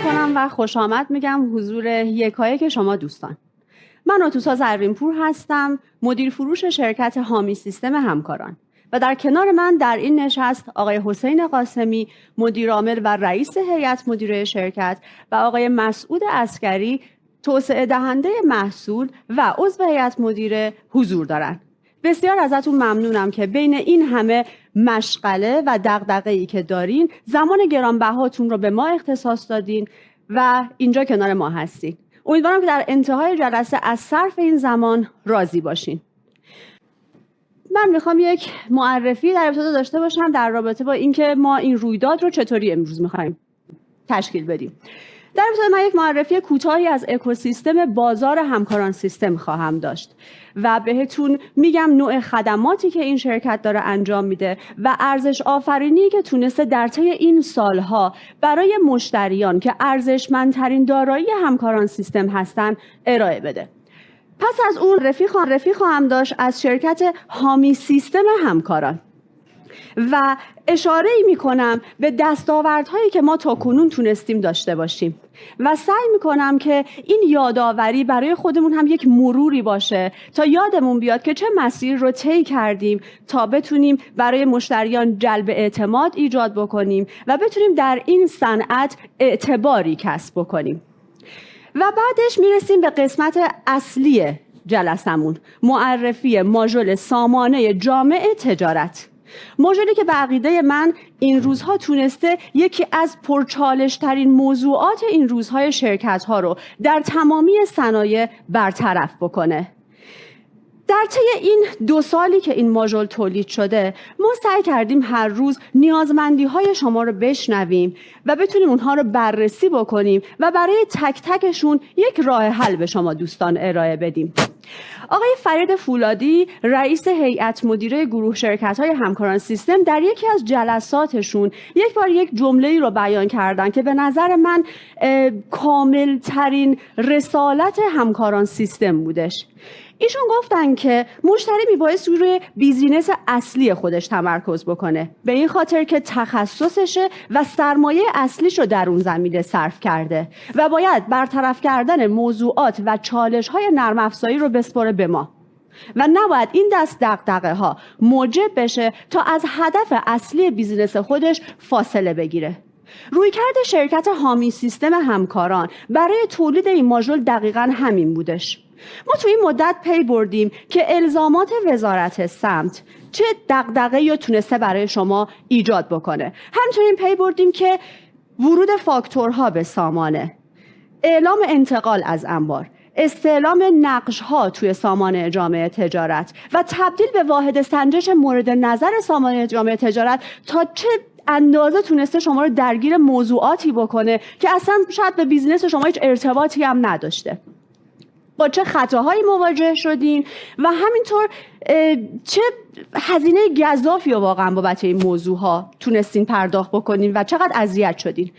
میکنم و خوش آمد میگم حضور یکایک شما دوستان. من آتوسا زرینپور هستم، مدیر فروش شرکت حامی سیستم همکاران و در کنار من در این نشست آقای حسین قاسمی، مدیر عامل و رئیس هیئت مدیره شرکت و آقای مسعود عسکری، توسعه دهنده محصول و عضو هیئت مدیره حضور دارند. بسیار ازتون ممنونم که بین این همه مشغله و دغدغه‌ای که دارین زمان گرانبهاتون رو به ما اختصاص دادین و اینجا کنار ما هستین. امیدوارم که در انتهای جلسه از صرف این زمان راضی باشین. من میخوام یک معرفی در ابتدا داشته باشم در رابطه با اینکه ما این رویداد رو چطوری امروز میخوایم تشکیل بدیم. در ابتدا من یک معرفی کوتاهی از اکوسیستم بازار همکاران سیستم خواهم داشت و بهتون میگم نوع خدماتی که این شرکت داره انجام میده و ارزش آفرینی که تونسته در طی این سالها برای مشتریان که ارزشمندترین دارایی همکاران سیستم هستن ارائه بده. پس از اون رفیق خواهم داشت از شرکت حامی سیستم همکاران و اشاره‌ای می‌کنم به دستاوردهایی که ما تاکنون تونستیم داشته باشیم و سعی می‌کنم که این یادآوری برای خودمون هم یک مروری باشه تا یادمون بیاد که چه مسیر رو طی کردیم تا بتونیم برای مشتریان جلب اعتماد ایجاد بکنیم و بتونیم در این صنعت اعتباری کسب بکنیم. و بعدش میرسیم به قسمت اصلی جلسمون، معرفی ماژول سامانه جامع تجارت. ماژولی که به عقیده من این روزها تونسته یکی از پرچالش‌ترین موضوعات این روزهای شرکت‌ها رو در تمامی صنایع برطرف بکنه. در طی این 2 سالی که این ماژول تولید شده، ما سعی کردیم هر روز نیازمندی‌های شما رو بشنویم و بتونیم اونها رو بررسی بکنیم و برای تک تکشون یک راه حل به شما دوستان ارائه بدیم. آقای فرید فولادی، رئیس هیئت مدیره گروه شرکت‌های همکاران سیستم، در یکی از جلساتشون یک جمله‌ای رو بیان کردن که به نظر من کامل‌ترین رسالت همکاران سیستم بودش. ایشون گفتن که مشتری میبایست روی بیزینس اصلی خودش تمرکز بکنه، به این خاطر که تخصصشه و سرمایه اصلیش رو در اون زمینه صرف کرده و باید برطرف کردن موضوعات و چالش‌های نرم افزاری رو بسپاره به ما و نباید این دست دغدغه ها موجب بشه تا از هدف اصلی بیزینس خودش فاصله بگیره. رویکرد شرکت حامی سیستم همکاران برای تولید این ماژول دقیقاً همین بودش. ما تو این مدت پی بردیم که الزامات وزارت سمت چه دغدغه‌ای رو تونسته برای شما ایجاد بکنه. همچنین پی بردیم که ورود فاکتورها به سامانه، اعلام انتقال از انبار، استعلام نقش‌ها توی سامانه جامع تجارت و تبدیل به واحد سنجش مورد نظر سامانه جامع تجارت تا چه اندازه تونسته شما رو درگیر موضوعاتی بکنه که اصلا شاید به بیزینس شما هیچ ارتباطی هم نداشته. با چه خطاهایی مواجه شدین و همینطور چه هزینه گزافی رو واقعا بابت این موضوع ها تونستین پرداخت بکنین و چقدر اذیت شدین.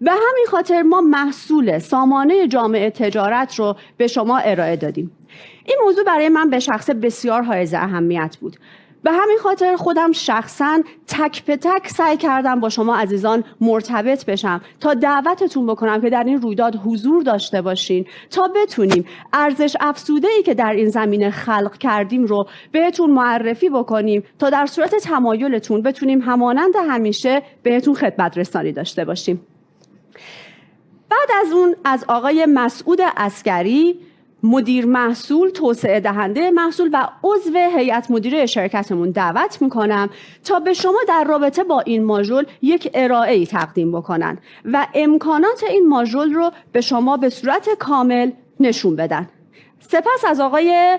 به همین خاطر ما محصول سامانه جامع تجارت رو به شما ارائه دادیم. این موضوع برای من به شخص بسیار حائز اهمیت بود. به همین خاطر خودم شخصاً تک به تک سعی کردم با شما عزیزان مرتبط بشم تا دعوتتون بکنم که در این رویداد حضور داشته باشین تا بتونیم ارزش افزوده‌ای که در این زمینه خلق کردیم رو بهتون معرفی بکنیم تا در صورت تمایلتون بتونیم همانند همیشه بهتون خدمت رسانی داشته باشیم. بعد از اون از آقای مسعود عسکری، مدیر محصول، توسعه دهنده محصول و عضو هیئت مدیره شرکتمون دعوت میکنم تا به شما در رابطه با این ماژول یک ارائه‌ای تقدیم بکنن و امکانات این ماژول رو به شما به صورت کامل نشون بدن. سپس از آقای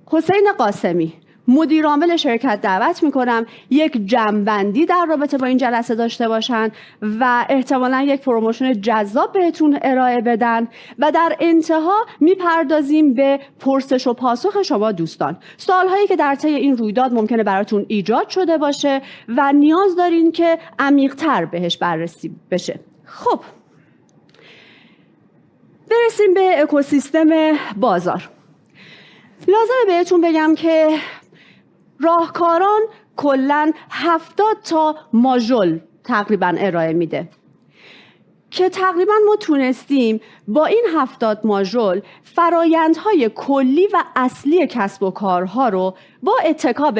حسین قاسمی، مدیر عامل شرکت دعوت میکنم یک جمع‌بندی در رابطه با این جلسه داشته باشن و احتمالاً یک پروموشن جذاب بهتون ارائه بدن و در انتها میپردازیم به پرسش و پاسخ شما دوستان. سوالهایی که در طی این رویداد ممکنه براتون ایجاد شده باشه و نیاز دارین که عمیق‌تر بهش بررسی بشه. خب برسیم به اکوسیستم بازار. لازمه بهتون بگم که راهکاران کلاً 70 تا ماژول تقریباً ارائه میده که تقریبا ما تونستیم با این 70 ماژول فرایندهای کلی و اصلی کسب و کارها رو با اتکا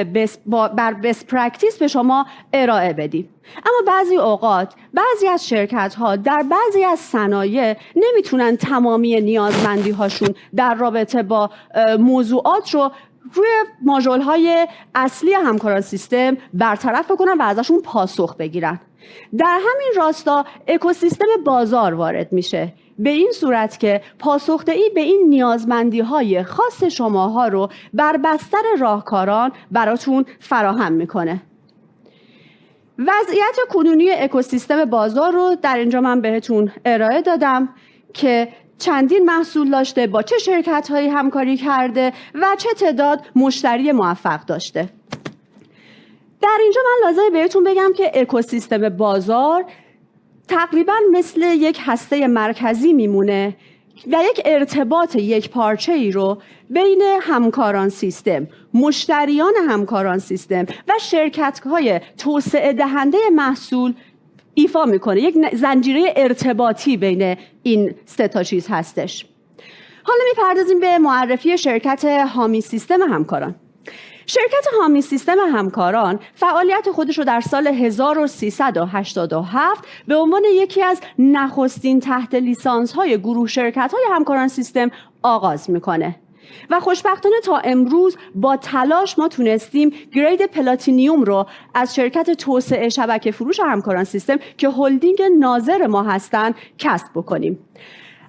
بر بست پرکتیس به شما ارائه بدیم. اما بعضی اوقات بعضی از شرکت‌ها در بعضی از صنایع نمیتونن تمامی نیازمندی هاشون در رابطه با موضوعات رو روی ماژول‌های اصلی همکاران سیستم برطرف بکنن و ازشون پاسخ بگیرن. در همین راستا اکوسیستم بازار وارد میشه، به این صورت که پاسخدهی به این نیازمندی‌های خاص شماها رو بر بستر راهکاران براتون فراهم میکنه. وضعیت کنونی اکوسیستم بازار رو در اینجا من بهتون ارائه دادم که چندین محصول داشته، با چه شرکت‌هایی همکاری کرده و چه تعداد مشتری موفق داشته. در اینجا من لازمه بهتون بگم که اکوسیستم بازار تقریباً مثل یک هسته مرکزی میمونه و یک ارتباط یک پارچه‌ای رو بین همکاران سیستم، مشتریان همکاران سیستم و شرکت‌های توسعه دهنده محصول ایفا میکنه. یک زنجیره ارتباطی بین این سه تا چیز هستش. حالا میپردازیم به معرفی شرکت حامی سیستم همکاران. شرکت حامی سیستم همکاران فعالیت خودش رو در سال 1387 به عنوان یکی از نخستین تحت لیسانس های گروه شرکت های همکاران سیستم آغاز میکنه و خوشبختانه تا امروز با تلاش ما تونستیم گرید پلاتینیوم رو از شرکت توسعه شبکه فروش همکاران سیستم که هلدینگ ناظر ما هستن کسب بکنیم.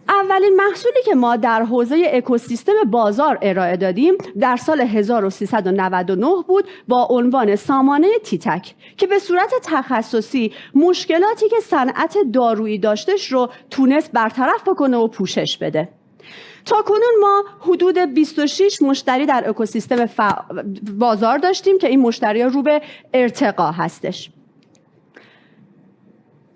اولین محصولی که ما در حوزه اکوسیستم بازار ارائه دادیم در سال 1399 بود با عنوان سامانه تیتک که به صورت تخصصی مشکلاتی که صنعت دارویی داشتش رو تونست برطرف بکنه و پوشش بده. تا کنون ما حدود 26 مشتری در اکوسیستم بازار داشتیم که این مشتری‌ها رو به ارتقا هستش.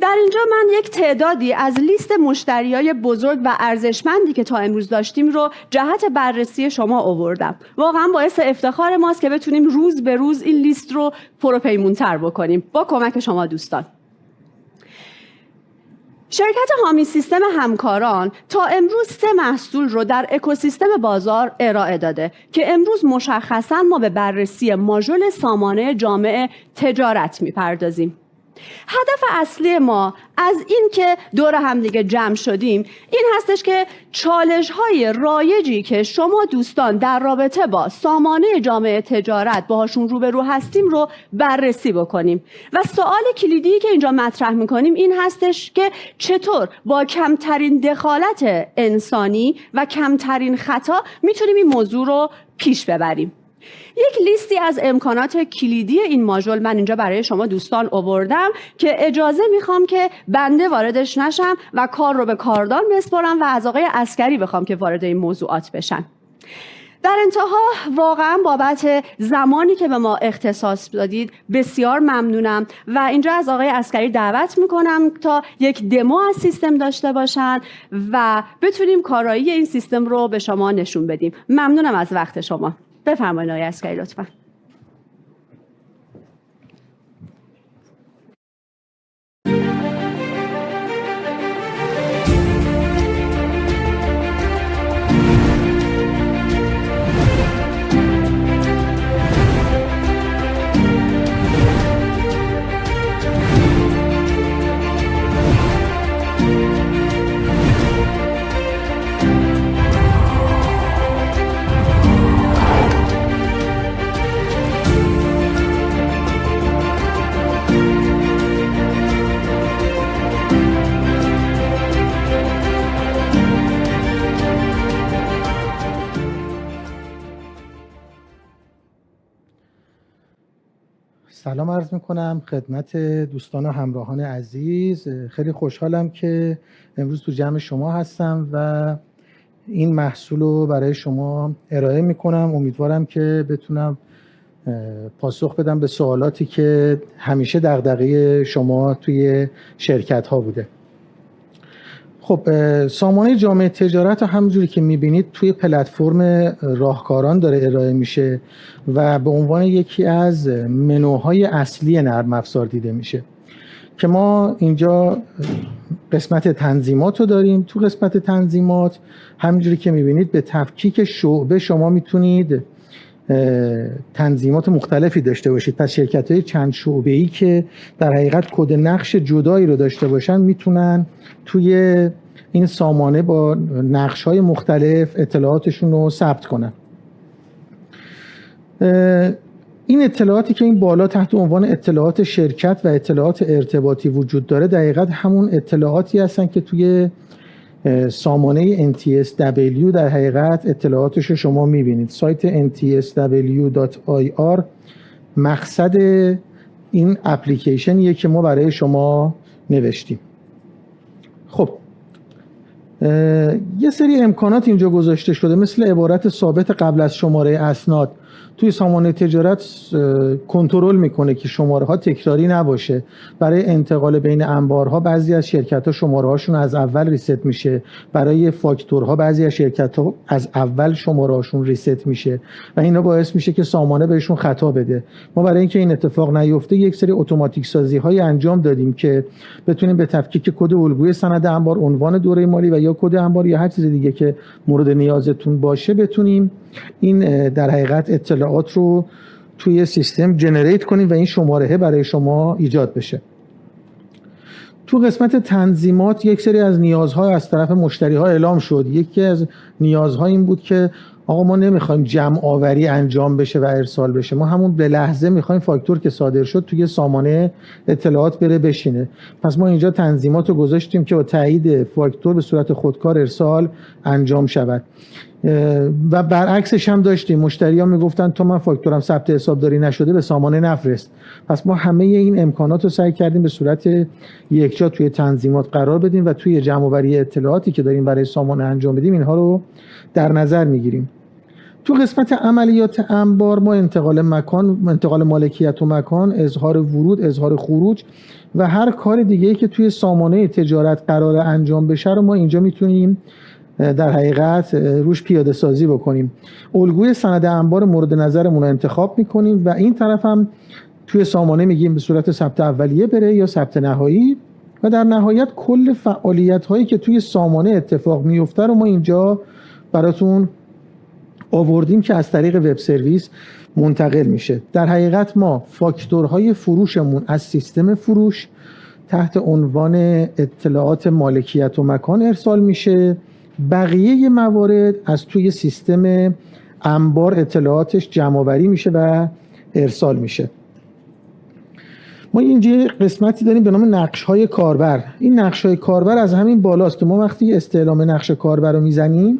در اینجا من یک تعدادی از لیست مشتریای بزرگ و ارزشمندی که تا امروز داشتیم رو جهت بررسی شما آوردم. واقعا باعث افتخار ماست که بتونیم روز به روز این لیست رو پروپیمونتر بکنیم با کمک شما دوستان. شرکت حامی سیستم همکاران تا امروز 3 محصول رو در اکوسیستم بازار ارائه داده که امروز مشخصاً ما به بررسی ماژول سامانه جامع تجارت می‌پردازیم. هدف اصلی ما از این که دور هم دیگه جمع شدیم این هستش که چالش‌های رایجی که شما دوستان در رابطه با سامانه جامع تجارت باهاشون روبرو هستیم رو بررسی بکنیم و سوال کلیدی که اینجا مطرح می‌کنیم این هستش که چطور با کمترین دخالت انسانی و کمترین خطا میتونیم این موضوع رو پیش ببریم. یک لیستی از امکانات کلیدی این ماژول من اینجا برای شما دوستان آوردم که اجازه میخوام که بنده واردش نشم و کار رو به کاردان بسپارم و از آقای عسکری بخوام که وارد این موضوعات بشن. در انتها واقعا بابت زمانی که به ما اختصاص دادید بسیار ممنونم و اینجا از آقای عسکری دعوت میکنم تا یک دمو از سیستم داشته باشن و بتونیم کارایی این سیستم رو به شما نشون بدیم. ممنونم از وقت شما. بفرمایید آقای عسکری لطفاً. سلام عرض میکنم خدمت دوستان و همراهان عزیز. خیلی خوشحالم که امروز تو جمع شما هستم و این محصول رو برای شما ارائه میکنم. امیدوارم که بتونم پاسخ بدم به سوالاتی که همیشه دغدغه شما توی شرکت ها بوده. خب سامانه جامع تجارت همونجوری که میبینید توی پلتفرم راهکاران داره ارائه میشه و به عنوان یکی از منوهای اصلی نرم افزار دیده میشه که ما اینجا قسمت تنظیمات رو داریم. تو قسمت تنظیمات همینجوری که میبینید به تفکیک شعبه شما میتونید تنظیمات مختلفی داشته باشید. پس شرکت‌های چند شعبه‌ای که در حقیقت کد نقش جدایی رو داشته باشن میتونن توی این سامانه با نقش‌های مختلف اطلاعاتشون رو ثبت کنن. این اطلاعاتی که این بالا تحت عنوان اطلاعات شرکت و اطلاعات ارتباطی وجود داره دقیقاً همون اطلاعاتی هستن که توی سامانه NTSW در حقیقت اطلاعاتش رو شما میبینید. سایت ntsw.ir مقصد این اپلیکیشنیه که ما برای شما نوشتیم. خب یه سری امکانات اینجا گذاشته شده، مثل عبارت ثابت قبل از شماره اسناد. توی سامانه تجارت کنترل میکنه که شماره ها تکراری نباشه. برای انتقال بین انبارها بعضی از شرکت ها شماره هاشون از اول ریست میشه، برای فاکتورها بعضی از شرکت ها از اول شماره هاشون ریست میشه و اینا باعث میشه که سامانه بهشون خطا بده. ما برای اینکه این اتفاق نیفته یک سری اتوماتیک سازی های انجام دادیم که بتونیم به تفکیک کد الگوی سند انبار، عنوان دوره مالی و یا کد انبار یا هر چیز دیگه که مورد نیازتون باشه بتونیم این در حقیقت اطلاعات رو توی سیستم جنریت کنیم و این شماره برای شما ایجاد بشه. تو قسمت تنظیمات یک سری از نیازها از طرف مشتری ها اعلام شد. یکی از نیازها این بود که آقا ما نمیخوایم جمع آوری انجام بشه و ارسال بشه، ما همون به لحظه میخوایم فاکتور که صادر شد توی سامانه اطلاعات بره بشینه. پس ما اینجا تنظیمات رو گذاشتیم که با تایید فاکتور به صورت خودکار ارسال انجام شود و برعکسش هم داشتیم. مشتری ها میگفتن تو من فاکتورم ثبت حسابداری نشده به سامانه نفرست. پس ما همه این امکانات رو سعی کردیم به صورت یکجا توی تنظیمات قرار بدیم و توی جمع آوری اطلاعاتی که داریم برای سامانه انجام بدیم اینها رو در نظر میگیریم. تو قسمت عملیات انبار ما انتقال مکان، انتقال مالکیت و مکان، اظهار ورود، اظهار خروج و هر کار دیگه‌ای که توی سامانه تجارت قرار انجام بشه رو ما اینجا میتونیم در حقیقت روش پیاده سازی بکنیم. الگوی سند انبار مورد نظرمون رو انتخاب میکنیم و این طرف هم توی سامانه میگیم به صورت ثبت اولیه بره یا ثبت نهایی و در نهایت کل فعالیت هایی که توی سامانه اتفاق میفته رو ما اینجا براتون آوردیم که از طریق وب سرویس منتقل میشه. در حقیقت ما فاکتورهای فروشمون از سیستم فروش تحت عنوان اطلاعات مالکیت و مکان ارسال میشه. بقیه موارد از توی سیستم انبار اطلاعاتش جمع آوری میشه و ارسال میشه. ما اینجا قسمتی داریم به نام نقش‌های کاربر. این نقش‌های کاربر از همین بالاست که ما وقتی استعلام نقش کاربر رو میزنیم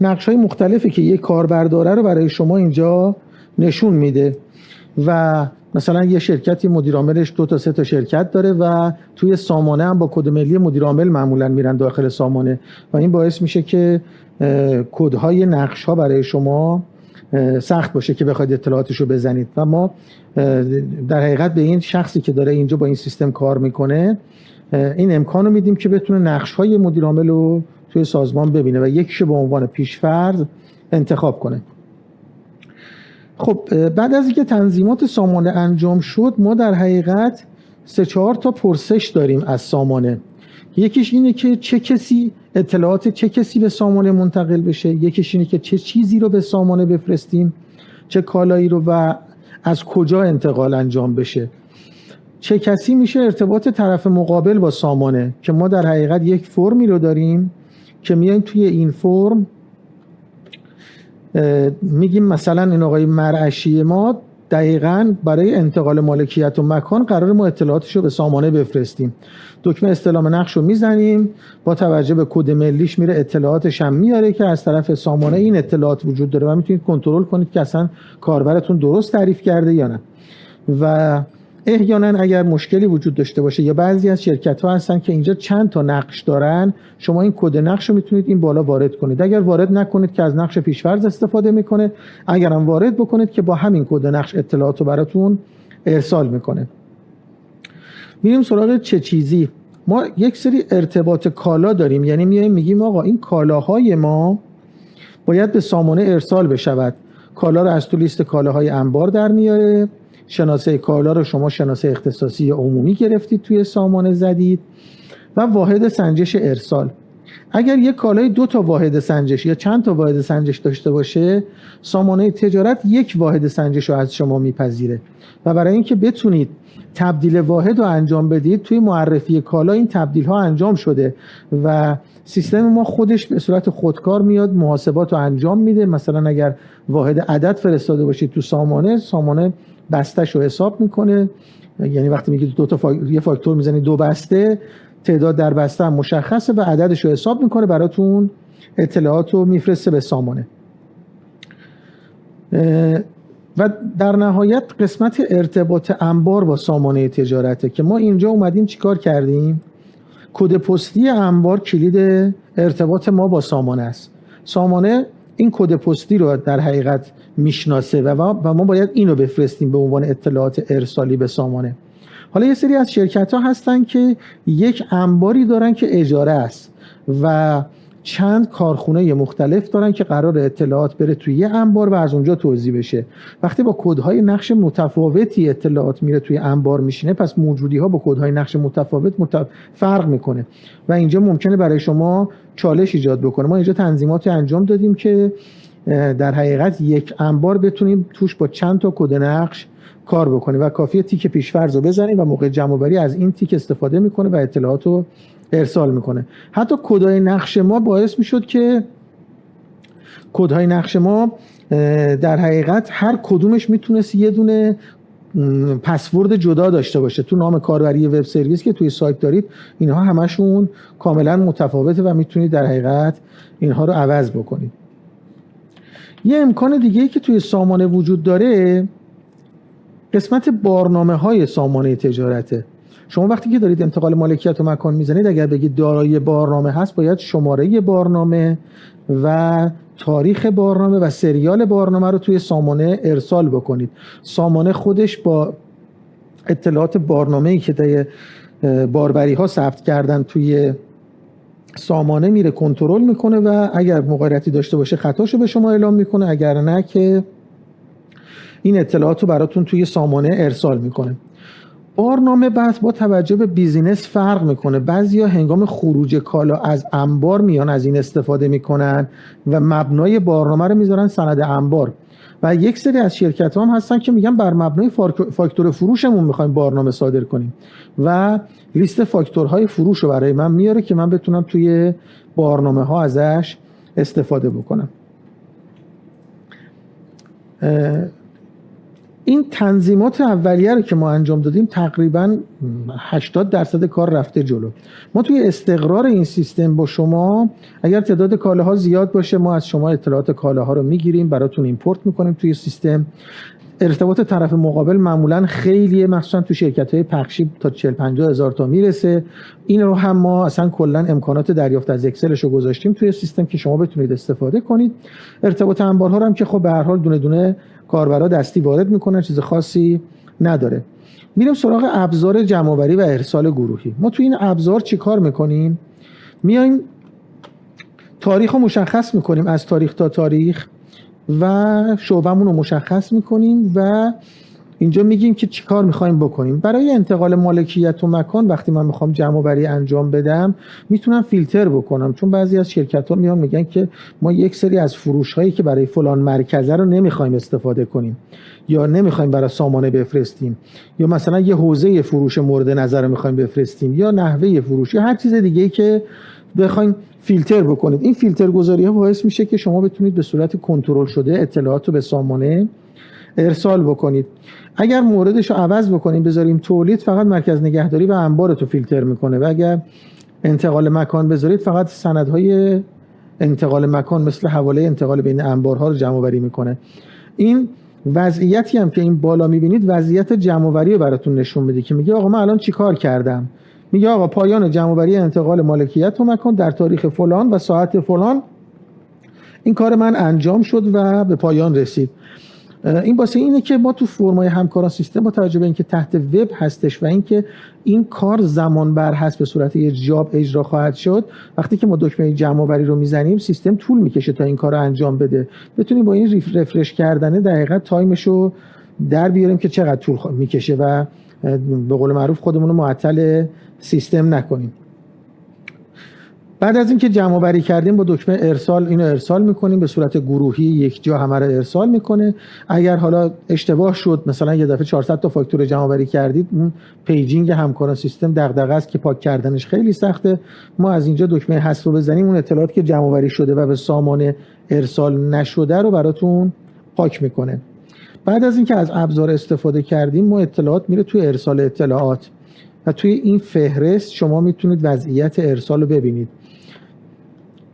نقش‌های مختلفی که یک کاربر داره رو برای شما اینجا نشون میده و مثلا یه شرکتی مدیر عاملش 2 تا 3 تا شرکت داره و توی سامانه هم با کد ملی مدیر عامل معمولا میرن داخل سامانه و این باعث میشه که کدهای نقش‌ها برای شما سخت باشه که بخواید اطلاعاتش رو بزنید و ما در حقیقت به این شخصی که داره اینجا با این سیستم کار میکنه این امکان رو میدیم که بتونه نقش‌های مدیر عامل رو توی سازمان ببینه و یکیشو به عنوان پیش‌فرض انتخاب کنه. خب بعد از اینکه تنظیمات سامانه انجام شد ما در حقیقت 3-4 تا پرسش داریم از سامانه. یکیش اینه که چه کسی اطلاعات چه کسی به سامانه منتقل بشه، یکیش اینه که چه چیزی رو به سامانه بفرستیم، چه کالایی رو و از کجا انتقال انجام بشه. چه کسی میشه ارتباط طرف مقابل با سامانه که ما در حقیقت یک فرمی رو داریم که میایم توی این فرم میگیم مثلا این آقای مرعشی ما دقیقاً برای انتقال مالکیت و مکان قرار ما اطلاعاتش رو به سامانه بفرستیم. دکمه استلام نقش رو میزنیم، با توجه به کد ملیش میره اطلاعاتش هم میاره که از طرف سامانه این اطلاعات وجود داره و میتونید کنترل کنید که اصلا کاربرتون درست تعریف کرده یا نه. و احیانا اگر مشکلی وجود داشته باشه یا بعضی از شرکت‌ها هستن که اینجا چند تا نقش دارن، شما این کد نقش رو میتونید این بالا وارد کنید. اگر وارد نکنید که از نقش پیش‌فرض استفاده میکنه، اگر هم وارد بکنید که با همین کد نقش اطلاعات رو براتون ارسال میکنه. میریم سراغ چه چیزی. ما یک سری ارتباط کالا داریم، یعنی میایم میگیم آقا این کالاهای ما باید به سامانه ارسال بشود. کالا رو از تو لیست کالاهای انبار در میاره. شناسه کالا رو شما شناسه اختصاصی عمومی گرفتید توی سامانه زدید و واحد سنجش ارسال. اگر یک کالای 2 تا واحد سنجش یا چند تا واحد سنجش داشته باشه، سامانه تجارت یک واحد سنجش رو از شما میپذیره و برای اینکه بتونید تبدیل واحد رو انجام بدید، توی معرفی کالا این تبدیل ها انجام شده و سیستم ما خودش به صورت خودکار میاد محاسبات رو انجام میده. مثلا اگر واحد عدد فرستاده باشید تو سامانه بستش رو حساب میکنه. یعنی وقتی میگید یه فاکتور میزنید 2 بسته، تعداد در بسته هم مشخصه و عددش رو حساب میکنه، براتون اطلاعات رو میفرسته به سامانه. و در نهایت قسمت ارتباط انبار با سامانه تجارته که ما اینجا اومدیم چیکار کردیم؟ کد پستی انبار کلید ارتباط ما با سامانه است. سامانه این کد پستی رو در حقیقت میشناسه و ما باید اینو بفرستیم به عنوان اطلاعات ارسالی به سامانه. حالا یه سری از شرکت‌ها هستن که یک انباری دارن که اجاره است و چند کارخونه مختلف دارن که قرار اطلاعات بره توی یه انبار و از اونجا توزیع بشه. وقتی با کدهای نقش متفاوتی اطلاعات میره توی انبار میشینه، پس موجودی‌ها با کدهای نقش متفاوت فرق میکنه و اینجا ممکنه برای شما چالش ایجاد بکنه. ما اینجا تنظیماتی انجام دادیم که در حقیقت یک انبار بتونیم توش با چند تا کد نقش کار بکنیم و کافیه تیک پیش‌فرض رو بزنیم و موقع جمع‌آوری از این تیک استفاده میکنه و اطلاعات رو ارسال میکنه. حتی کدهای نقش ما باعث میشد که کدهای نقش ما در حقیقت هر کدومش میتونست یه دونه پسورد جدا داشته باشه. تو نام کاربری وب سرویس که توی سایت دارید اینها همشون کاملا متفاوته و میتونید در حقیقت اینها رو عوض بکنید. یه امکان دیگه‌ای که توی سامانه وجود داره قسمت بارنامه‌های سامانه تجارته. شما وقتی که دارید انتقال مالکیت و مکان میزنید، اگر بگید دارای بارنامه هست، باید شماره بارنامه و تاریخ بارنامه و سریال بارنامه رو توی سامانه ارسال بکنید. سامانه خودش با اطلاعات بارنامه‌ای که طی باربری ها ثبت کردن توی سامانه میره کنترل میکنه و اگر مغایرتی داشته باشه خطاشو به شما اعلام میکنه، اگر نه که این اطلاعات رو براتون توی سامانه ارسال میکنه. بارنامه بس با توجه به بیزینس فرق میکنه. بعضیا هنگام خروج کالا از انبار میان از این استفاده میکنن و مبنای بارنامه رو میذارن سند انبار و یک سری از شرکت هم هستن که میگن بر مبنای فاکتور فروشمون میخوایم بارنامه صادر کنیم و لیست فاکتورهای فروش رو برای من میاره که من بتونم توی بارنامه ها ازش استفاده بکنم. این تنظیمات اولیه رو که ما انجام دادیم تقریباً 80% کار رفته جلو. ما توی استقرار این سیستم با شما، اگر تعداد کالاها زیاد باشه ما از شما اطلاعات کالاها رو میگیریم، براتون ایمپورت میکنیم توی سیستم. ارتباط طرف مقابل معمولاً خیلیه، مخصوصاً تو شرکت‌های پخشی تا 40-50 هزار تا میرسه. این رو هم ما اصلا کلاً امکانات دریافت از اکسلش رو گذاشتیم توی سیستم که شما بتونید استفاده کنید. ارتباط انبارها رو هم که خب به هر حال دونه دونه کاربرا دستی وارد میکنن، چیز خاصی نداره. میریم سراغ ابزار جمع‌آوری و ارسال گروهی. ما تو این ابزار چی کار میکنیم؟ میایم تاریخ رو مشخص میکنیم، از تاریخ تا تاریخ و شعبمون رو مشخص میکنیم و اینجا میگیم که چی کار میخوایم بکنیم. برای انتقال مالکیت و مکان وقتی من میخوام جمع‌آوری انجام بدم میتونم فیلتر بکنم، چون بعضی از شرکت ها میان میگن که ما یک سری از فروش هایی که برای فلان مرکزه رو نمیخوایم استفاده کنیم یا نمیخوایم برای سامانه بفرستیم یا مثلا یه حوزه فروش مورد نظر رو میخوایم بفرستیم یا نحوه فروش یا هر چیز دیگه‌ای که بخواید فیلتر بکنید. این فیلتر گذاری ها باعث میشه که شما بتونید به صورت کنترل شده اطلاعات رو به سامانه ارسال بکنید. اگر موردش رو عوض بکنیم بذاریم تولید، فقط مرکز نگهداری و انبار رو فیلتر میکنه و اگر انتقال مکان بذارید فقط سندهای انتقال مکان مثل حواله انتقال بین انبارها رو جمع آوری میکنه. این وضعیتی هم که این بالا میبینید وضعیت جمع آوری رو براتون نشون میده که میگه آقا من الان چیکار کردم. میگه آقا پایان جمع آوری انتقال مالکیت و مکان در تاریخ فلان و ساعت فلان این کار من انجام شد و به پایان رسید. این واسه اینه که ما تو فرمای همکاران سیستم با توجه به اینکه تحت وب هستش و اینکه این کار زمان بر هست به صورت یه جاب اجرا خواهد شد، وقتی که ما دکمه جمع آوری رو میزنیم سیستم طول میکشه تا این کار رو انجام بده. بتونیم با این رفرش کردن دقیقاً تایمش رو در بیاریم که چقدر طول میکشه و به قول معروف خودمون رو معطل سیستم نکنیم. بعد از اینکه جمع آوری کردیم با دکمه ارسال اینو ارسال میکنیم به صورت گروهی، یک جا همه رو ارسال میکنه. اگر حالا اشتباه شد مثلا یه دفعه 400 تا فاکتور جمع آوری کردید، اون پیجینگ همکاران سیستم دغدغه است که پاک کردنش خیلی سخته. ما از اینجا دکمه حذف رو بزنیم، اون اطلاعاتی که جمع آوری شده و به سامانه ارسال نشده رو براتون پاک میکنه. بعد از اینکه از ابزار استفاده کردیم، ما اطلاعات میره توی ارسال اطلاعات و توی این فهرست شما میتونید وضعیت ارسال رو ببینید.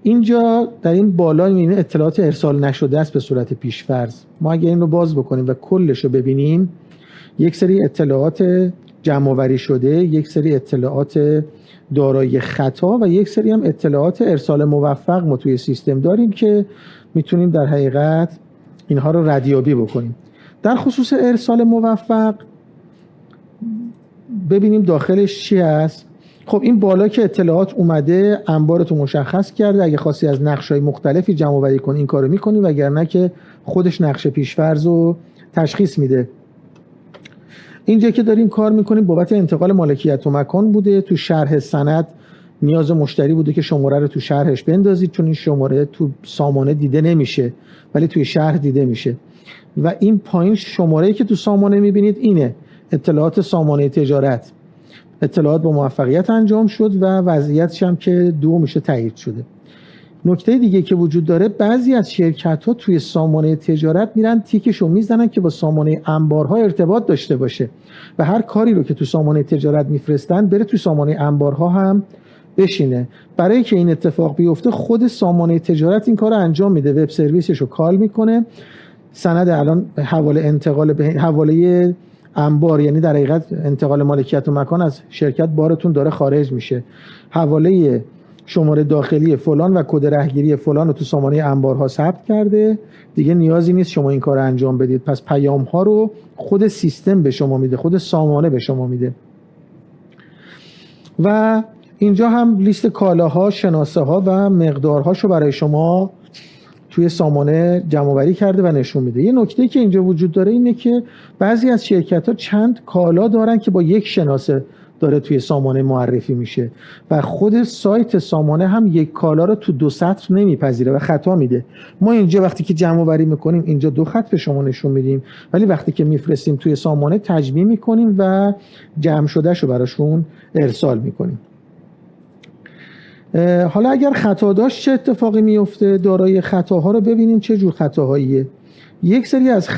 اینجا در این بالا میبینید اطلاعات ارسال نشده است به صورت پیش‌فرض. ما اگه این رو باز بکنیم و کلش رو ببینیم، یک سری اطلاعات جمع آوری شده، یک سری اطلاعات دارای خطا و یک سری هم اطلاعات ارسال موفق ما توی سیستم داریم که میتونیم در حقیقت اینها رو ردیابی بکنیم. در خصوص ارسال موفق ببینیم داخلش چی هست. خب این بالا که اطلاعات اومده انبارتو مشخص کرده. اگه خواستی از نقش‌های مختلفی جمع آوری کنی این کارو می‌کنی، وگرنه که خودش نقش پیش‌فرض رو تشخیص میده. اینجا که داریم کار می‌کنیم بابت انتقال مالکیت و مکان بوده. تو شرح سند نیاز مشتری بوده که شماره رو تو شرحش بندازید، چون این شماره تو سامانه دیده نمیشه ولی توی شرح دیده میشه. و این پایین شماره‌ای که تو سامانه می‌بینید اینه، اطلاعات سامانه تجارت. اطلاعات با موفقیت انجام شد و وضعیتش هم که 2 میشه تایید شده. نکته دیگه که وجود داره، بعضی از شرکت‌ها توی سامانه تجارت میرن تیکشو میزنن که با سامانه انبارها ارتباط داشته باشه و هر کاری رو که تو سامانه تجارت میفرستن بره تو سامانه انبارها هم بشینه. برای که این اتفاق بیفته خود سامانه تجارت این کار رو انجام میده، وب سرویسش رو کال میکنه. سند الان حواله انتقال به حواله انبار، یعنی در حقیقت انتقال مالکیت و مکان از شرکت بارتون داره خارج میشه، حواله شماره داخلی فلان و کد رهگیری فلان رو تو سامانه انبارها ثبت کرده، دیگه نیازی نیست شما این کار رو انجام بدید. پس پیام ها رو خود سیستم به شما میده، خود سامانه به شما میده. و اینجا هم لیست کالاها، شناسه ها و مقدارهاشو برای شما توی سامانه جمع آوری کرده و نشون میده. یه نکته که اینجا وجود داره اینه که بعضی از شرکت‌ها چند کالا دارن که با یک شناسه داره توی سامانه معرفی میشه و خود سایت سامانه هم یک کالا رو تو 2 سطر نمیپذیره و خطا میده. ما اینجا وقتی که جمع آوری میکنیم اینجا 2 خط به شما نشون میدیم، ولی وقتی که میفرستیم توی سامانه تجمیع میکنیم و جمع شدهشو براشون ارسال میکنیم. حالا اگر خطا داشت چه اتفاقی میفته؟ دارای خطاها رو ببینیم چه جور خطاهاییه. یک سری از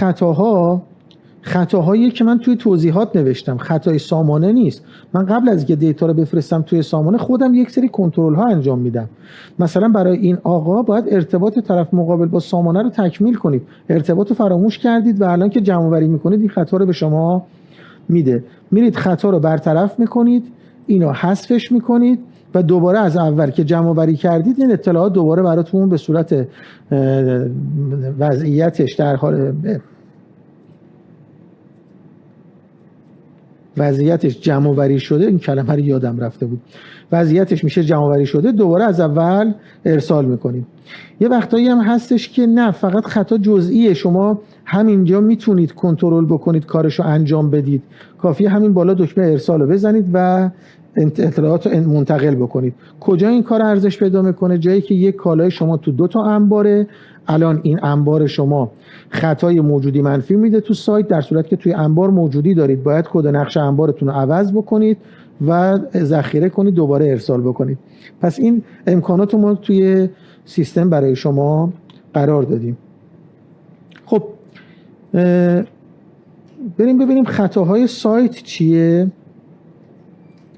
خطاهایی که من توی توضیحات نوشتم، خطای سامانه نیست. من قبل از اینکه دیتا رو بفرستم توی سامانه خودم یک سری کنترل ها انجام میدم. مثلا برای این آقا باید ارتباط طرف مقابل با سامانه رو تکمیل کنید، ارتباط رو فراموش کردید و الان که جمع آوری میکنید این خطا رو به شما میده. میرید خطا رو برطرف میکنید، اینو حذفش میکنید و دوباره از اول که جمع آوری کردید این اطلاعات دوباره براتون به صورت وضعیتش در حال وضعیتش جمع آوری شده، این کلمه رو یادم رفته بود، وضعیتش میشه جمع آوری شده، دوباره از اول ارسال میکنیم. یه وقتایی هم هستش که نه، فقط خطا جزئیه، شما همینجا میتونید کنترل بکنید کارشو انجام بدید، کافیه همین بالا دکمه ارسال رو بزنید و اطلاعات رو منتقل بکنید. کجا این کار ارزش پیدا میکنه؟ جایی که یک کالای شما تو 2 تا انباره، الان این انبار شما خطای موجودی منفی میده تو سایت، در صورت که توی انبار موجودی دارید باید کد نقش انبارتون رو عوض بکنید و ذخیره کنید دوباره ارسال بکنید. پس این امکانات رو ما توی سیستم برای شما قرار دادیم. خب بریم ببینیم خطاهای سایت چیه.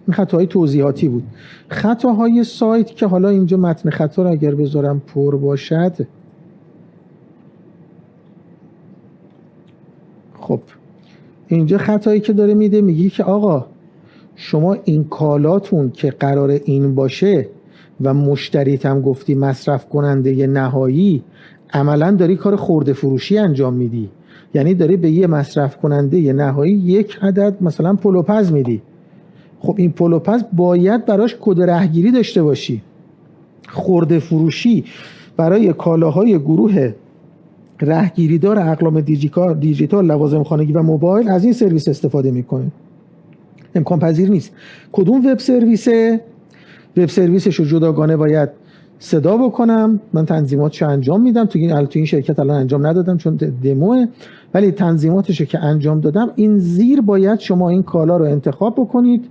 این خطاهای توضیحاتی بود. خطاهای سایت که حالا اینجا متن خطا رو اگر بذارم پر باشد، خب اینجا خطایی که داره میده میگی که آقا شما این کالاتون که قرار این باشه و مشتریت هم گفتی مصرف کننده نهایی، عملا داری کار خرده فروشی انجام میدی، یعنی داری به یه مصرف کننده نهایی 1 عدد مثلا پلوپز میدی. خب این پلوپز باید براش کد رهگیری داشته باشی. خرده فروشی برای کالاهای گروه رهگیری دار اقلام دیجیتال، لوازم خانگی و موبایل از این سرویس استفاده میکنه. امکان پذیر نیست. کدوم وب سرویسه؟ وب سرویسش رو جداگانه باید صدا بکنم، من تنظیماتش رو انجام میدم. تو این شرکت الان انجام ندادم چون دموه، ولی تنظیماتش رو که انجام دادم، این زیر باید شما این کالا رو انتخاب بکنید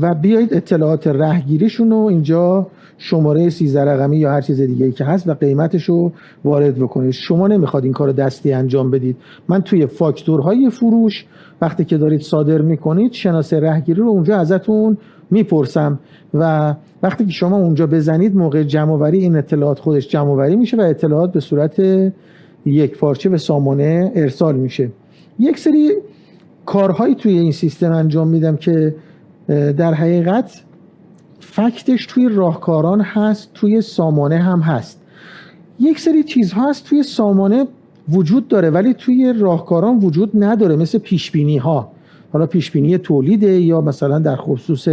و بیایید اطلاعات رهگیریشون رو اینجا شماره 13 رقمی یا هر چیز دیگه‌ای که هست و قیمتش رو وارد بکنید. شما نمیخواد این کار دستی انجام بدید. من توی فاکتورهای فروش وقتی که دارید صادر میکنید شناسه رهگیری رو اونجا ازتون میپرسم و وقتی که شما اونجا بزنید موقع جمع‌آوری این اطلاعات خودش جمع‌آوری میشه و اطلاعات به صورت یک پارچه به سامانه ارسال میشه. یک سری کارهایی توی این سیستم انجام میدم که در حقیقت فکتش توی راهکاران هست، توی سامانه هم هست. یک سری چیزها هست توی سامانه وجود داره ولی توی راهکاران وجود نداره، مثل پیشبینی ها. حالا پیشبینی تولیده یا مثلا در خصوص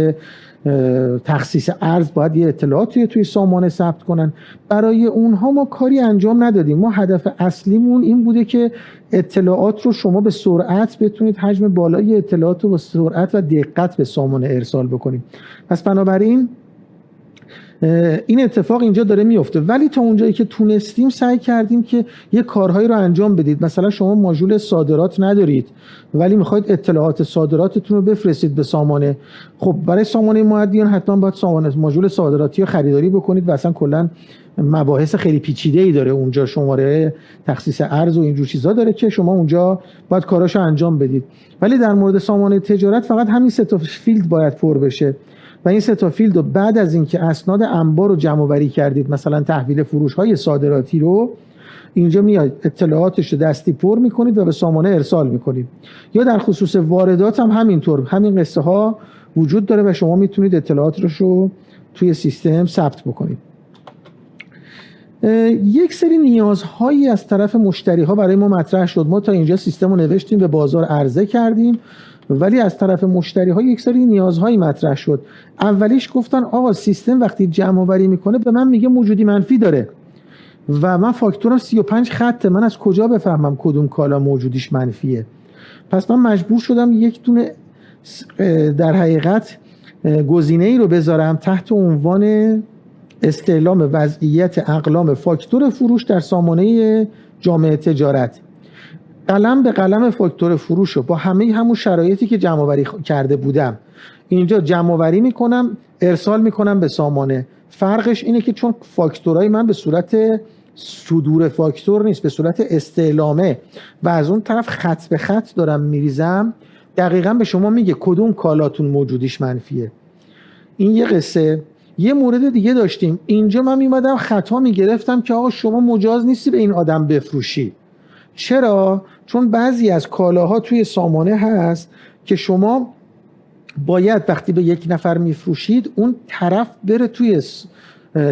تخصیص ارز باید یه اطلاعاتی توی سامانه ثبت کنن. برای اونها ما کاری انجام ندادیم. ما هدف اصلیمون این بوده که اطلاعات رو شما به سرعت بتونید حجم بالای اطلاعات رو با سرعت و دقت به سامانه ارسال بکنیم. پس بنابراین این اتفاق اینجا داره میفته، ولی تا اونجایی که تونستیم سعی کردیم که یه کارهایی رو انجام بدید. مثلا شما ماژول صادرات ندارید ولی میخواید اطلاعات صادراتتون رو بفرستید به سامانه. خب برای سامانه مؤدیان حتما باید ماژول صادراتی رو خریداری بکنید و اصلا کلا مباحث خیلی پیچیده‌ای داره اونجا، شماره تخصیص ارز و اینجور چیزا داره که شما اونجا باید کاراشو انجام بدید. ولی در مورد سامانه تجارت فقط همین سه تا فیلد باید پر بشه و این سه تا فیلد رو بعد از اینکه اسناد انبار رو جمع آوری کردید، مثلا تحویل فروش های صادراتی رو، اینجا میاد اطلاعاتش رو دستی پر میکنید و به سامانه ارسال میکنید. یا در خصوص واردات هم همینطور، همین قصه ها وجود داره و شما میتونید اطلاعاتش رو توی سیستم ثبت بکنید. یک سری نیازهایی از طرف مشتری ها برای ما مطرح شد. ما تا اینجا سیستم رو نوشتیم، به بازار عرضه کردیم، ولی از طرف مشتری ها یک سری نیازهایی مطرح شد. اولیش گفتن آقا سیستم وقتی جمع آوری میکنه به من میگه موجودی منفی داره و من فاکتورم 35 خطه، من از کجا بفهمم کدوم کالا موجودیش منفیه؟ پس من مجبور شدم یک دونه در حقیقت گزینه‌ای رو بذارم تحت عنوان استعلام وضعیت اقلام فاکتور فروش در سامانه جامعه تجارت. قلم به قلم فاکتور فروش رو با همون شرایطی که جمع آوری کرده بودم اینجا جمع آوری میکنم، ارسال میکنم به سامانه. فرقش اینه که چون فاکتورهای من به صورت صدور فاکتور نیست، به صورت استعلامه و از اون طرف خط به خط دارم میریزم، دقیقاً به شما میگه کدوم کالاتون موجودیش منفیه. این یه قصه. یه مورد دیگه داشتیم، اینجا من میمدم خطا میگرفتم که آقا شما مجاز نیستی به این آدم بفروشی. چرا؟ چون بعضی از کالاها توی سامانه هست که شما باید وقتی به یک نفر میفروشید اون طرف بره توی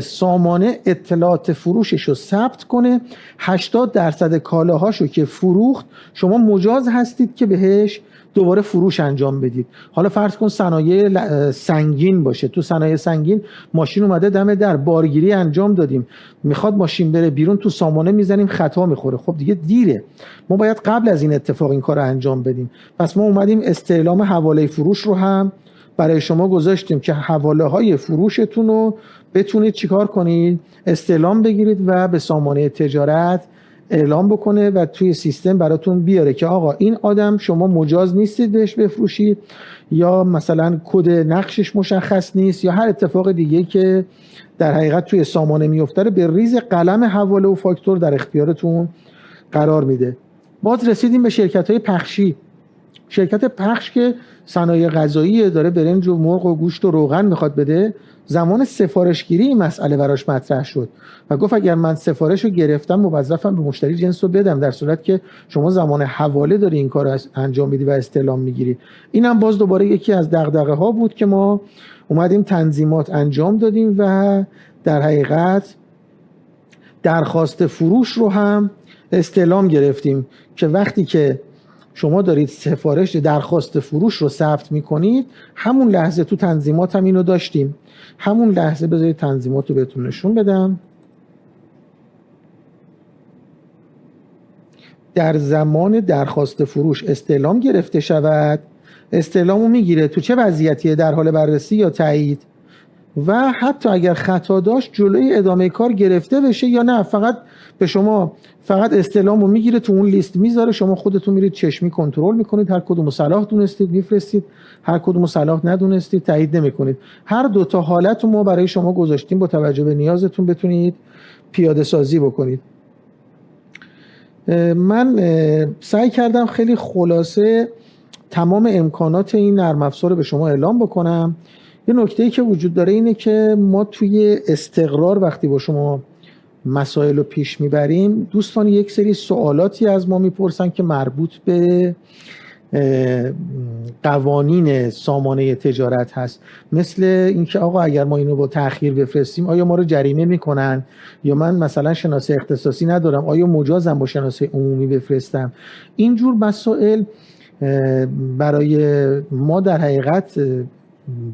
سامانه اطلاعات فروشش رو ثبت کنه، 80% کالاهاشو که فروخت شما مجاز هستید که بهش دوباره فروش انجام بدید. حالا فرض کن صنایع سنگین باشه، تو صنایع سنگین ماشین اومده دم در، بارگیری انجام دادیم، میخواد ماشین بره بیرون، تو سامانه میزنیم خطا میخوره، خب دیگه دیره. ما باید قبل از این اتفاق این کار رو انجام بدیم. پس ما اومدیم استعلام حواله فروش رو هم برای شما گذاشتیم که حواله های فروشتون رو بتونید چیکار کنید؟ استعلام بگیرید و به سامانه تجارت اعلام بکنه و توی سیستم براتون بیاره که آقا این آدم شما مجاز نیستید بهش بفروشید، یا مثلا کد نقشش مشخص نیست، یا هر اتفاق دیگه که در حقیقت توی سامانه میفته به ریز قلم حواله و فاکتور در اختیارتون قرار میده. باز رسیدیم به شرکت‌های پخشی. شرکت پخش که صنایع غذایی داره، برنج و مرغ و گوشت و روغن میخواد بده، زمان سفارشگیری این مسئله براش مطرح شد و گفت اگر من سفارش رو گرفتم موظفم به مشتری جنس رو بدم، در صورت که شما زمان حواله داری این کار رو انجام میدی و استعلام میگیری. اینم باز دوباره یکی از دغدغه ها بود که ما اومدیم تنظیمات انجام دادیم و در حقیقت درخواست فروش رو هم استعلام گرفتیم که وقتی که شما دارید سفارش درخواست فروش رو ثبت میکنید، همون لحظه تو تنظیمات هم اینو داشتیم. همون لحظه بذارید تنظیمات رو بهتون نشون بدم. در زمان درخواست فروش استعلام گرفته شود، استعلامو میگیره تو چه وضعیتیه، در حال بررسی یا تایید. و حتی اگر خطا داشت جلوی ادامه کار گرفته بشه یا نه فقط به شما فقط استعلامو میگیره تو اون لیست میذاره، شما خودتون میرید چشمی کنترل میکنید، هر کدوم صلاح دونستید میفرستید، هر کدوم صلاح ندونستید تایید نمیکنید. هر دو تا حالت رو ما برای شما گذاشتیم با توجه به نیازتون بتونید پیاده سازی بکنید. من سعی کردم خیلی خلاصه تمام امکانات این نرم افزار رو به شما اعلام بکنم. یه نکته‌ای که وجود داره اینه که ما توی استقرار وقتی با شما مسائل رو پیش میبریم، دوستان یک سری سوالاتی از ما میپرسن که مربوط به قوانین سامانه تجارت هست، مثل اینکه آقا اگر ما اینو با تأخیر بفرستیم آیا ما رو جریمه میکنن، یا من مثلا شناسه اختصاصی ندارم آیا مجازم با شناسه عمومی بفرستم. اینجور مسائل برای ما در حقیقت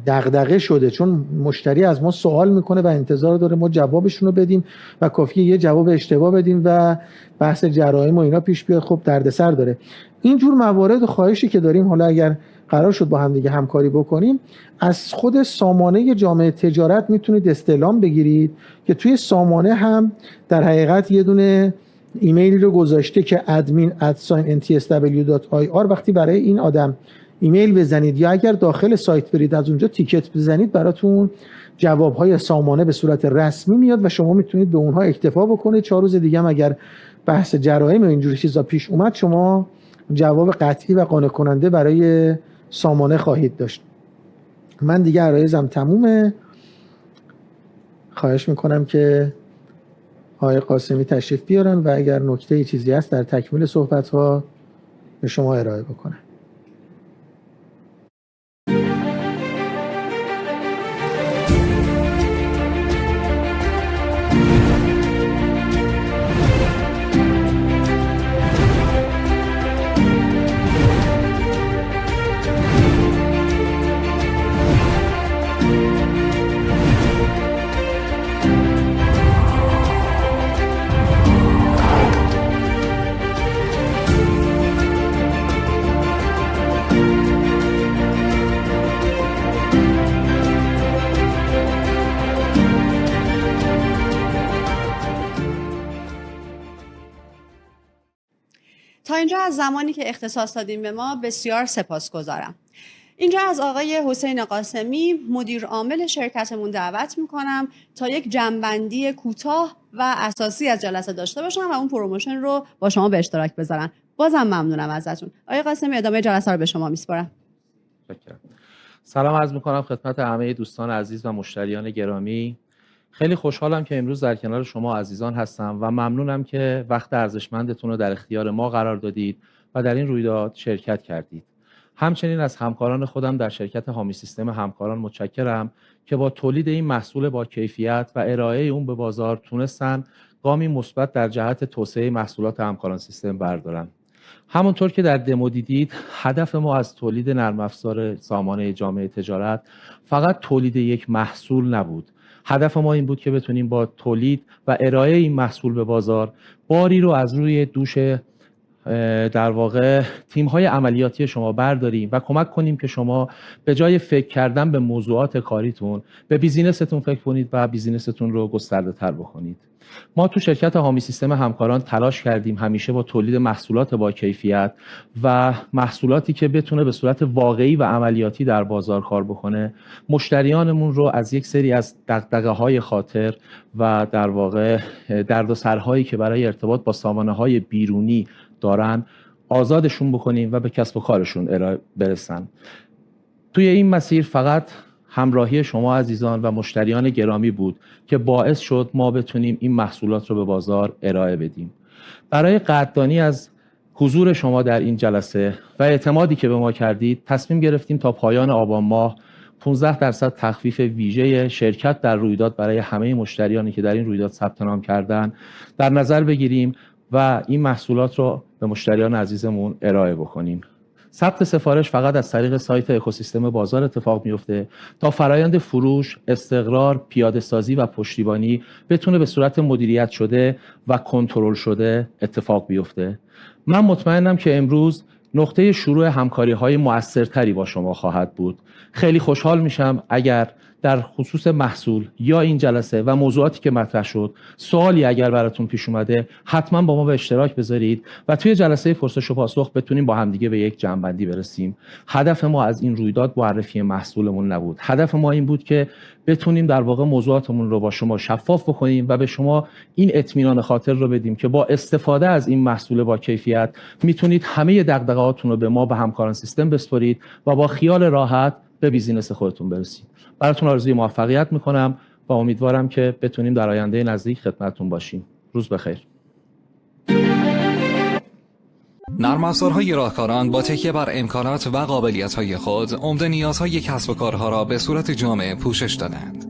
دغدغه شده، چون مشتری از ما سوال میکنه و انتظار داره ما جوابشون رو بدیم و کافیه یه جواب اشتباه بدیم و بحث جرایم و اینا پیش بیاد، خب دردسر داره. اینجور موارد خواهشی که داریم، حالا اگر قرار شد با هم دیگه همکاری بکنیم، از خود سامانه جامعه تجارت میتونید استعلام بگیرید که توی سامانه هم در حقیقت یه دونه ایمیلی رو گذاشته که admin@ntsw.ir. وقتی برای این آدم ایمیل بزنید یا اگر داخل سایت برید از اونجا تیکت بزنید، براتون جوابهای سامانه به صورت رسمی میاد و شما میتونید به اونها اکتفا بکنید. 4 روز دیگه هم اگر بحث جرایم و اینجور چیزا پیش اومد شما جواب قطعی و قانع کننده برای سامانه خواهید داشت. من دیگه عرایزم تمومه. خواهش میکنم که آقای قاسمی تشریف بیارن و اگر نکته چیزی هست در تکمیل صحبت ها به شما ارائه بکنن. تا اینجا از زمانی که اختصاص دادیم به ما بسیار سپاسگزارم. اینجا از آقای حسین قاسمی مدیر عامل شرکتمون دعوت میکنم تا یک جمع‌بندی کوتاه و اساسی از جلسه داشته باشن و اون پروموشن رو با شما به اشتراک بذارن. بازم ممنونم ازتون. آقای قاسمی ادامه جلسه رو به شما میسپارم. سلام عرض میکنم خدمت همه دوستان عزیز و مشتریان گرامی. خیلی خوشحالم که امروز در کنار شما عزیزان هستم و ممنونم که وقت ارزشمندتون رو در اختیار ما قرار دادید و در این رویداد شرکت کردید. همچنین از همکاران خودم در شرکت حامی سیستم همکاران متشکرم که با تولید این محصول با کیفیت و ارائه اون به بازار تونستن گامی مثبت در جهت توسعه محصولات همکاران سیستم بردارن. همونطور که در دمو دیدید، هدف ما از تولید نرم افزار سامانه جامعه تجارت فقط تولید یک محصول نبود. هدف ما این بود که بتونیم با تولید و ارائه این محصول به بازار باری رو از روی دوش در واقع تیم‌های عملیاتی شما برداریم و کمک کنیم که شما به جای فکر کردن به موضوعات کاریتون به بیزینستون فکر کنید و بیزینستون رو گسترده‌تر بکنید. ما تو شرکت حامی سیستم همکاران تلاش کردیم همیشه با تولید محصولات با کیفیت و محصولاتی که بتونه به صورت واقعی و عملیاتی در بازار کار بکنه، مشتریانمون رو از یک سری از دغدغه‌های خاطر و در واقع دردسرهایی که برای ارتباط با سامانه‌های بیرونی دارن آزادشون بکنیم و به کسب و کارشون برسن. توی این مسیر فقط همراهی شما عزیزان و مشتریان گرامی بود که باعث شد ما بتونیم این محصولات رو به بازار ارائه بدیم. برای قدردانی از حضور شما در این جلسه و اعتمادی که به ما کردید، تصمیم گرفتیم تا پایان آبان ماه 15% تخفیف ویژه شرکت در رویداد برای همه مشتریانی که در این رویداد ثبت نام کردن در نظر بگیریم و این محصولات رو به مشتریان عزیزمون ارائه بکنیم. ثبت سفارش فقط از طریق سایت اکوسیستم بازار اتفاق میفته تا فرایند فروش، استقرار، پیاده سازی و پشتیبانی بتونه به صورت مدیریت شده و کنترل شده اتفاق بیفته. من مطمئنم که امروز نقطه شروع همکاری‌های مؤثرتری با شما خواهد بود. خیلی خوشحال میشم اگر در خصوص محصول یا این جلسه و موضوعاتی که مطرح شد، سوالی اگر براتون پیش اومده حتما با ما به اشتراک بذارید و توی جلسه پرسش و پاسخ بتونیم با همدیگه به یک جمع‌بندی برسیم. هدف ما از این رویداد معرفی محصولمون نبود. هدف ما این بود که بتونیم در واقع موضوعاتمون رو با شما شفاف بکنیم و به شما این اطمینان خاطر رو بدیم که با استفاده از این محصول با کیفیت میتونید همه دغدغه‌هاتون رو به ما به همکاران سیستم بسپارید و با خیال راحت به بیزینس خودتون برسید. براتون آرزوی موفقیت میکنم و امیدوارم که بتونیم در آینده نزدیک خدمتتون باشیم. روز بخیر. نرم افزارهای راهکاران با تکیه بر امکانات و قابلیت‌های خود عمده نیازهای کسب و کارها را به صورت جامع پوشش دادند.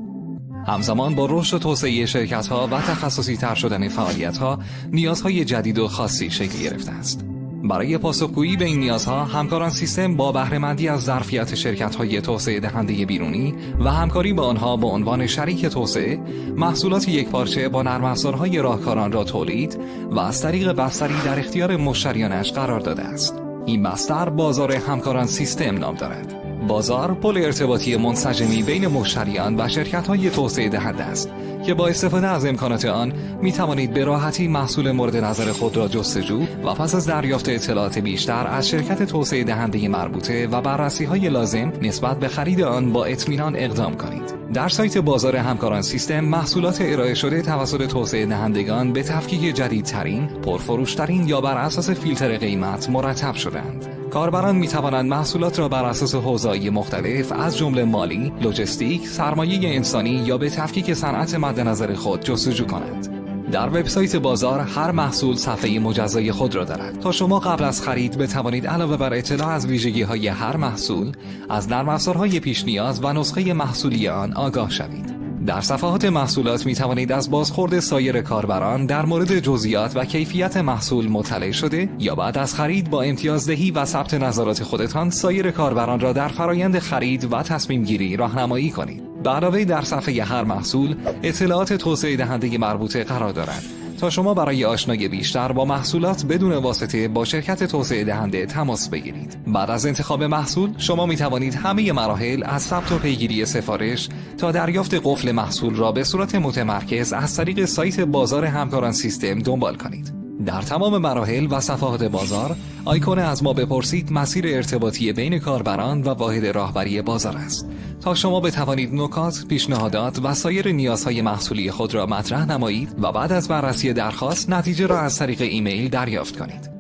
همزمان با رشد و توسعه شرکت‌ها و تخصصی تر شدن فعالیت‌ها، نیازهای جدید و خاصی شکل گرفته است. برای پاسخگویی به این نیازها، همکاران سیستم با بهره‌مندی از ظرفیت شرکت‌های توسعه دهنده بیرونی و همکاری با آنها به عنوان شریک توسعه، محصولات یکپارچه با نرم افزارهای راهکاران را تولید و از طریق بستری در اختیار مشتریانش قرار داده است. این بستر بازار همکاران سیستم نام دارد. بازار پل ارتباطی منسجمی بین مشتریان و شرکت‌های توسعه دهنده است که با استفاده از امکانات آن می توانید به راحتی محصول مورد نظر خود را جستجو و پس از دریافت اطلاعات بیشتر از شرکت توسعه دهنده مربوطه و بررسی‌های لازم نسبت به خرید آن با اطمینان اقدام کنید. در سایت بازار همکاران سیستم محصولات ارائه شده توسط توسعه دهندگان به تفکیک جدیدترین، پرفروشترین یا بر اساس فیلتر قیمت مرتب شدند. کاربران می توانند محصولات را بر اساس حوزه‌های مختلف از جمله مالی، لوجستیک، سرمایه انسانی یا به تفکیک صنعت مد نظر خود جستجو کنند. در وبسایت بازار هر محصول صفحه مجزای خود را دارد تا شما قبل از خرید بتوانید علاوه بر اطلاع از ویژگی‌های هر محصول، از نرم افزارهای پیش نیاز و نسخه محصولی آن آگاه شوید. در صفحات محصولات می توانید از بازخورد سایر کاربران در مورد جزئیات و کیفیت محصول مطلع شده یا بعد از خرید با امتیازدهی و ثبت نظرات خودتان سایر کاربران را در فرایند خرید و تصمیم گیری راهنمایی کنید. به علاوه در صفحه هر محصول اطلاعات توسعه دهنده مربوطه قرار دارد تا شما برای آشنایی بیشتر با محصولات بدون واسطه با شرکت توسعه دهنده تماس بگیرید. بعد از انتخاب محصول شما می توانید همه مراحل از ثبت و پیگیری سفارش تا دریافت قفل محصول را به صورت متمرکز از طریق سایت بازار همکاران سیستم دنبال کنید. در تمام مراحل و صفحات بازار آیکون از ما بپرسید مسیر ارتباطی بین کاربران و واحد راهبری بازار است تا شما بتوانید نکات، پیشنهادات و سایر نیازهای محصولی خود را مطرح نمایید و بعد از بررسی درخواست نتیجه را از طریق ایمیل دریافت کنید.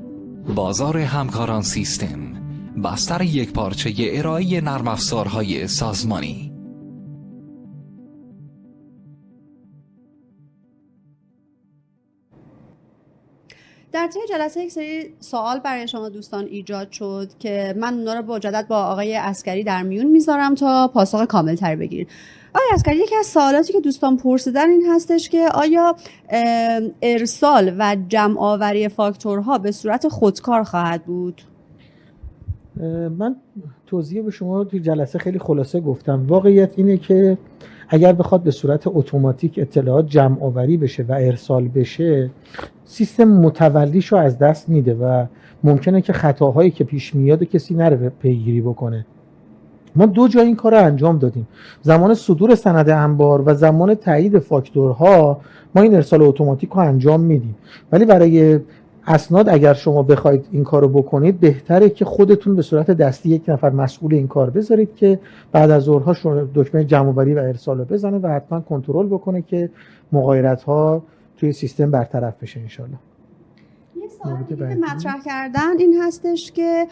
بازار همکاران سیستم، بستر یکپارچه ارائه نرم افزارهای سازمانی. در طی جلسه یک سری سوال برای شما دوستان ایجاد شد که من اونا رو با مجدد با آقای عسکری در میون میذارم تا پاسخ کامل تری بگیرید. آقای عسکری، یکی از سوالاتی که دوستان پرسیدن این هستش که آیا ارسال و جمع آوری فاکتورها به صورت خودکار خواهد بود؟ من توضیح به شما توی جلسه خیلی خلاصه گفتم. واقعیت اینه که اگر بخواد به صورت اتوماتیک اطلاعات جمع آوری بشه و ارسال بشه، سیستم متولیشو از دست میده و ممکنه که خطاهایی که پیش میاد کسی نره پیگیری بکنه. ما دو جا این کار رو انجام دادیم. زمان صدور سند انبار و زمان تایید فاکتورها ما این ارسال اتوماتیک رو انجام میدیم، ولی برای اسناد اگر شما بخواید این کارو بکنید بهتره که خودتون به صورت دستی یک نفر مسئول این کار بذارید که بعد از ظهرها دکمه جمع آوری و ارسال رو بزنه و حتما کنترل بکنه که مغایرت‌ها توی سیستم برطرف بشه ان شاءالله. یه سوال دیگه که مطرح کردن این هستش که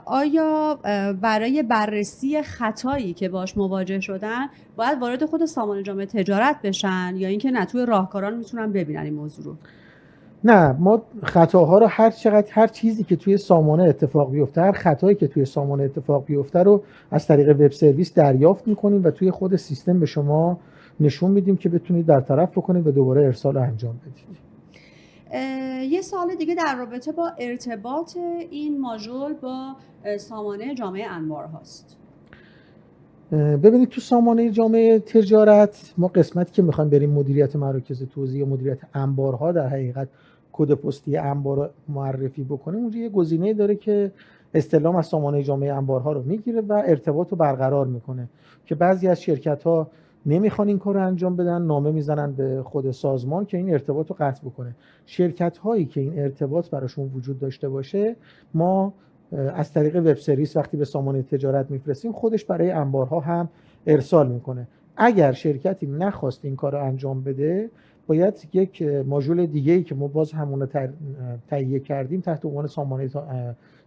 آیا برای بررسی خطایی که باش مواجه شدن باید وارد خود سامانه جامعه تجارت بشن یا اینکه نه توی راهکاران میتونن ببینن این موضوع رو؟ نه، ما خطاها رو هر چیزی که توی سامانه اتفاق بیفته، هر خطایی که توی سامانه اتفاق بیفته رو از طریق وب سرویس دریافت میکنیم و توی خود سیستم به شما نشون میدیم که بتونید برطرف بکنید و دوباره ارسال رو انجام بدید. یه سوال دیگه در رابطه با ارتباط این ماژول با سامانه جامعه انبار هاست. ببینید تو سامانه جامعه تجارت ما قسمتی که میخوایم بریم مدیریت مراکز توزیع و مدیریت انبارها در حقیقت کد پستی انبار معرفی بکنیم، اونجا یه گزینه داره که استعلام از سامانه جامعه انبارها رو میگیره و ارتباط رو برقرار میکنه که بعضی از شرکت‌ها نمیخوان این کار رو انجام بدن، نامه میزنن به خود سازمان که این ارتباط رو قطع بکنه. شرکت‌هایی که این ارتباط براشون وجود داشته باشه، ما از طریق وب سرویس وقتی به سامانه تجارت میفرستیم خودش برای انبارها هم ارسال میکنه. اگر شرکتی نخواست این کار رو انجام بده، باید یک ماژول دیگه‌ای که ما باز همون رو تهیه کردیم تحت عنوان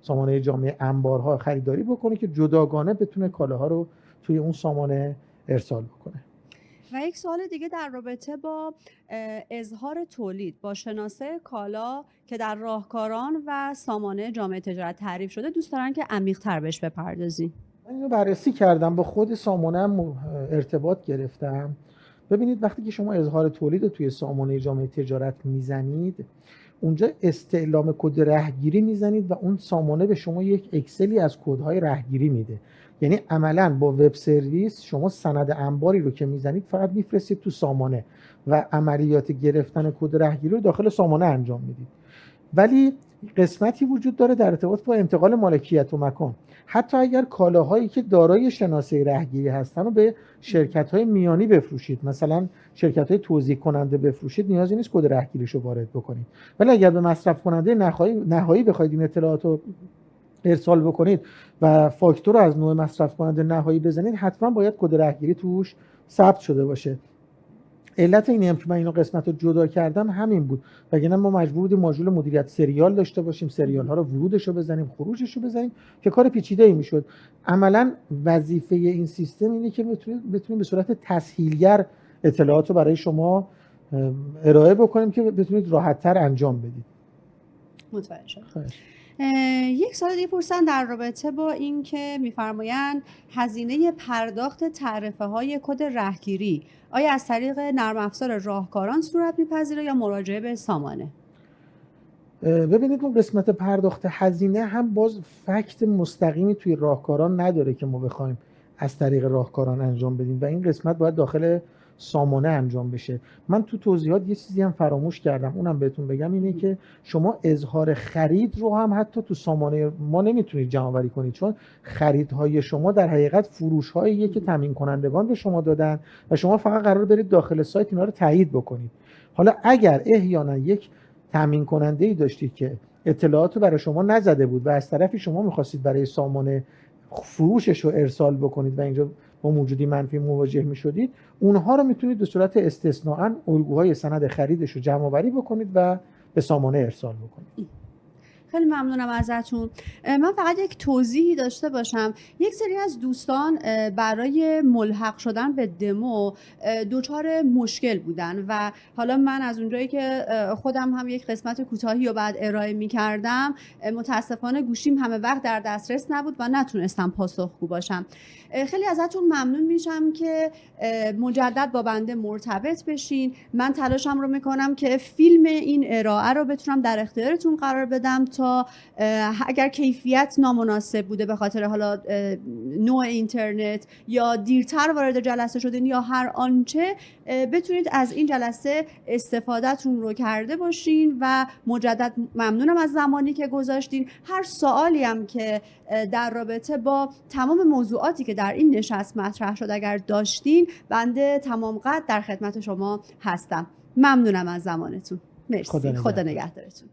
سامانه جامعه انبارها خریداری بکنه که جداگانه بتونه کالاها رو توی اون سامانه ارسال بکنه. و یک سوال دیگه در رابطه با اظهار تولید با شناسه کالا که در راهکاران و سامانه جامعه تجارت تعریف شده، دوست دارن که عمیق‌تر بهش بپردازی. من اینو بررسی کردم، با خود سامانه هم ارتباط گرفتم. ببینید وقتی که شما اظهار تولید رو توی سامانه جامعه تجارت میزنید، اونجا استعلام کد رهگیری میزنید و اون سامانه به شما یک اکسلی از کدهای رهگیری میده. یعنی عملاً با وب سرویس شما سند انباری رو که میزنید فقط میفرستید تو سامانه و عملیات گرفتن کد رهگیری رو داخل سامانه انجام میدید. ولی قسمتی وجود داره در ارتباط با انتقال مالکیت و مکان. حتی اگر کالاهایی که دارای شناسه رهگیری هستن رو به شرکت‌های میانی بفروشید، مثلا شرکت‌های توزیع کننده بفروشید، نیازی نیست کد رهگیریشو وارد بکنید. ولی اگر به مصرف کننده نهایی بخواید این اطلاعات رو ارسال بکنید و فاکتور رو از نوع مصرف کننده نهایی بزنید، حتما باید کد رهگیری توش ثبت شده باشه. علت اینی هم که من اینو قسمت رو جدا کردم همین بود، وگرنه ما مجبور بودیم ماژول مدیریت سریال داشته باشیم، سریال ها رو ورودش رو بزنیم، خروجش رو بزنیم که کار پیچیده‌ای میشد. عملا وظیفه این سیستم اینه که بتونیم به صورت تسهیلگر اطلاعات رو برای شما ارائه بکنیم که بتونید راحت‌تر انجام بدید. متوجه شدم. یک سوال دیگه پرسن در رابطه با این که میفرمایند هزینه پرداخت تعرفه های کد رهگیری آیا از طریق نرم افزار راهکاران صورت میپذیره یا مراجعه به سامانه؟ ببینید اون قسمت پرداخت هزینه هم باز فکت مستقیمی توی راهکاران نداره که ما بخوایم از طریق راهکاران انجام بدیم و این قسمت باید داخل سامانه انجام بشه. من تو توضیحات یه چیزی هم فراموش کردم، اونم بهتون بگم، اینه که شما اظهار خرید رو هم حتی تو سامانه ما نمیتونید جمع آوری کنید، چون خریدهای شما در حقیقت فروش‌هاییه که تامین کنندگان به شما دادن و شما فقط قرار برید داخل سایت اینا رو تایید بکنید. حالا اگر احیانا یک تامین کننده‌ای داشتید که اطلاعات رو برای شما نزده بود و از طرفی شما می‌خواستید برای سامانه فروشش رو ارسال بکنید و اینجا با موجودی منفی مواجه می‌شدید، اونها رو میتونید به صورت استثناءً الگوهای سند خریدش رو جمع آوری بکنید و به سامانه ارسال بکنید. خیلی ممنونم ازتون. من فقط یک توضیحی داشته باشم. یک سری از دوستان برای ملحق شدن به دمو دچار مشکل بودن و حالا من از اونجایی که خودم هم یک قسمت کوتاهی رو بعد ارائه می‌کردم، متاسفانه گوشیم همه وقت در دسترس نبود و نتونستم پاسخگو باشم. خیلی ازتون ممنون میشم که مجدد با بنده مرتبط بشین. من تلاشم رو میکنم که فیلم این ارائه رو بتونم در اختیارتون قرار بدم تا اگر کیفیت نامناسب بوده به خاطر حالا نوع اینترنت یا دیرتر وارد جلسه شدین یا هر آنچه، بتونید از این جلسه استفادهتون رو کرده باشین و مجدد ممنونم از زمانی که گذاشتین. هر سوالی هم که در رابطه با تمام موضوعاتی که در این نشست مطرح شد اگر داشتین، بنده تمام قد در خدمت شما هستم. ممنونم از زمانتون. مرسی. خدا نگهدارتون.